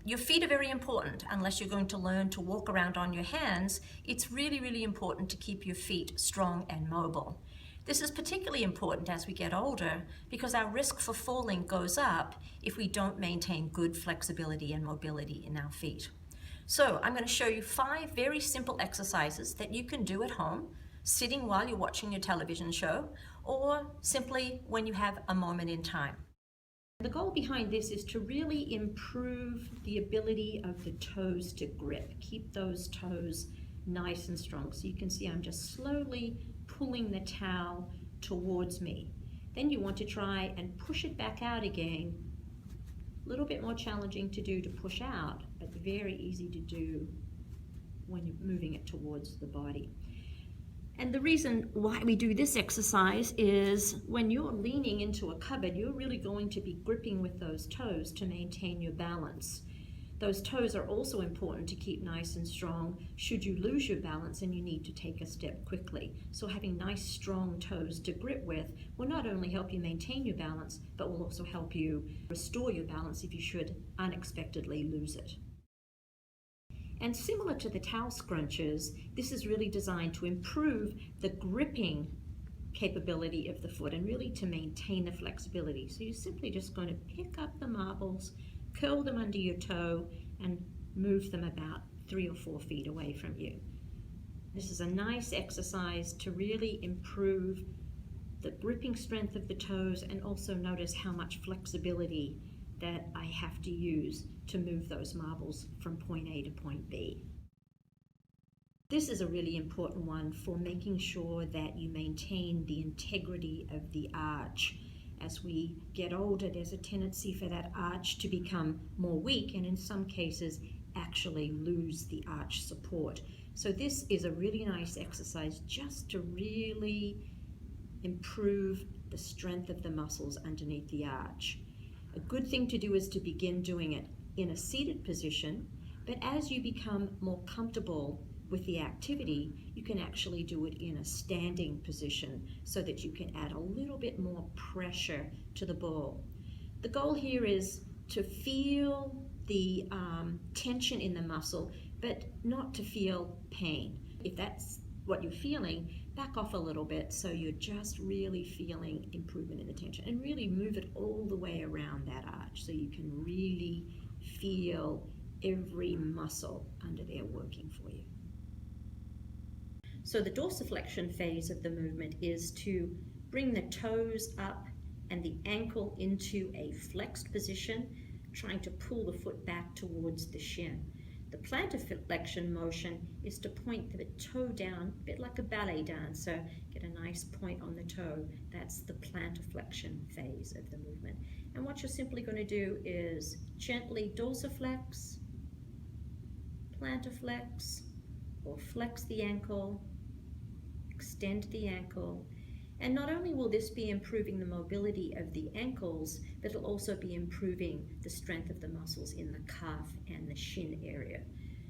Your feet are very important. Unless you're going to learn to walk around on your hands, it's really, really important to keep your feet strong and mobile. This is particularly important as we get older because our risk for falling goes up if we don't maintain good flexibility and mobility in our feet. So I'm going to show you 5 very simple exercises that you can do at home, sitting while you're watching your television show, or simply when you have a moment in time. The goal behind this is to really improve the ability of the toes to grip. Keep those toes nice and strong. So you can see I'm just slowly pulling the towel towards me. Then you want to try and push it back out again. A little bit more challenging to do to push out, but very easy to do when you're moving it towards the body. And the reason why we do this exercise is when you're leaning into a cupboard, you're really going to be gripping with those toes to maintain your balance. Those toes are also important to keep nice and strong should you lose your balance and you need to take a step quickly. So having nice strong toes to grip with will not only help you maintain your balance, but will also help you restore your balance if you should unexpectedly lose it. And similar to the towel scrunches, this is really designed to improve the gripping capability of the foot and really to maintain the flexibility. So you're simply just going to pick up the marbles, curl them under your toe, and move them about 3 or 4 feet away from you. This is a nice exercise to really improve the gripping strength of the toes, and also notice how much flexibility that I have to use to move those marbles from point A to point B. This is a really important one for making sure that you maintain the integrity of the arch. As we get older, there's a tendency for that arch to become more weak and in some cases actually lose the arch support. So this is a really nice exercise just to really improve the strength of the muscles underneath the arch. A good thing to do is to begin doing it in a seated position, but as you become more comfortable with the activity, you can actually do it in a standing position so that you can add a little bit more pressure to the ball. The goal here is to feel the tension in the muscle, but not to feel pain. If that's what you're feeling, back off a little bit so you're just really feeling improvement in the tension, and really move it all the way around that arch so you can really feel every muscle under there working for you. So the dorsiflexion phase of the movement is to bring the toes up and the ankle into a flexed position, trying to pull the foot back towards the shin. The plantar flexion motion is to point the toe down, a bit like a ballet dancer, get a nice point on the toe. That's the plantar flexion phase of the movement. And what you're simply going to do is gently dorsiflex, plantar flex, or flex the ankle, extend the ankle. And not only will this be improving the mobility of the ankles, but it'll also be improving the strength of the muscles in the calf and the shin area.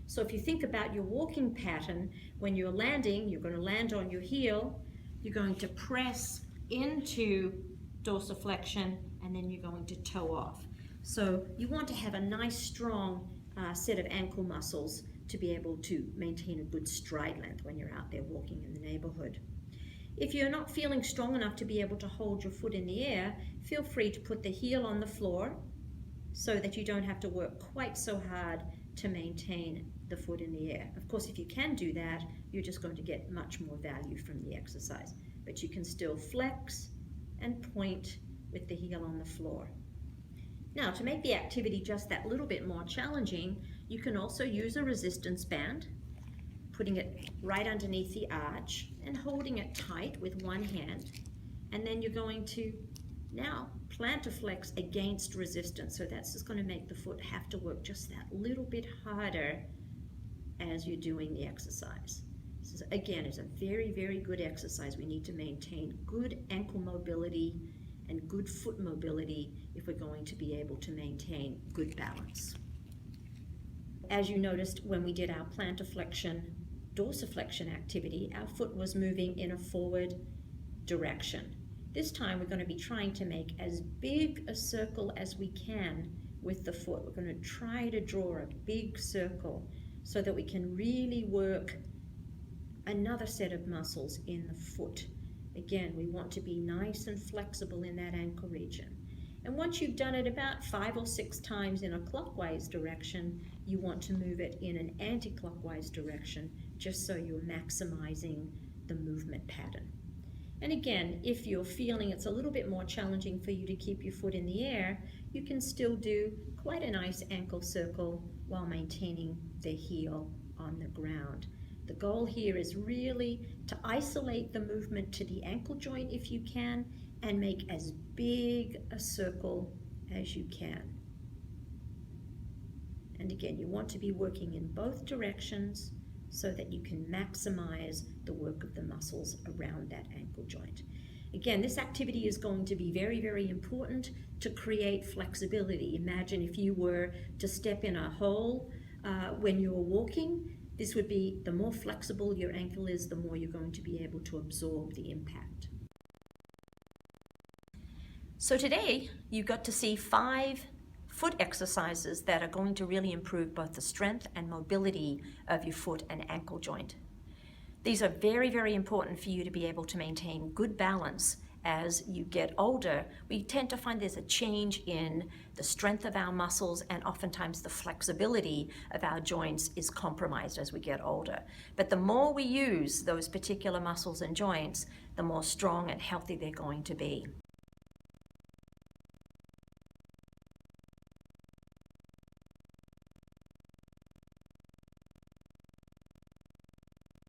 So if you think about your walking pattern, when you're landing, you're going to land on your heel, you're going to press into dorsiflexion, and then you're going to toe off. So you want to have a nice strong set of ankle muscles to be able to maintain a good stride length when you're out there walking in the neighborhood. If you're not feeling strong enough to be able to hold your foot in the air, feel free to put the heel on the floor so that you don't have to work quite so hard to maintain the foot in the air. Of course, if you can do that, you're just going to get much more value from the exercise. But you can still flex and point with the heel on the floor. Now, to make the activity just that little bit more challenging, you can also use a resistance band, putting it right underneath the arch and holding it tight with one hand. And then you're going to now plantar flex against resistance. So that's just going to make the foot have to work just that little bit harder as you're doing the exercise. This, again, is a very, very good exercise. We need to maintain good ankle mobility and good foot mobility if we're going to be able to maintain good balance. As you noticed when we did our plantar flexion, dorsiflexion activity, our foot was moving in a forward direction. This time we're going to be trying to make as big a circle as we can with the foot. We're going to try to draw a big circle so that we can really work another set of muscles in the foot. Again, we want to be nice and flexible in that ankle region. And once you've done it about 5 or 6 times in a clockwise direction, you want to move it in an anti-clockwise direction, just so you're maximizing the movement pattern. And again, if you're feeling it's a little bit more challenging for you to keep your foot in the air, you can still do quite a nice ankle circle while maintaining the heel on the ground. The goal here is really to isolate the movement to the ankle joint if you can, and make as big a circle as you can. And again, you want to be working in both directions so that you can maximize the work of the muscles around that ankle joint. Again, this activity is going to be very, very important to create flexibility. Imagine if you were to step in a hole when you're walking. This would be, the more flexible your ankle is, the more you're going to be able to absorb the impact. So today you got to see 5 foot exercises that are going to really improve both the strength and mobility of your foot and ankle joint. These are very, very important for you to be able to maintain good balance as you get older. We tend to find there's a change in the strength of our muscles, and oftentimes the flexibility of our joints is compromised as we get older. But the more we use those particular muscles and joints, the more strong and healthy they're going to be.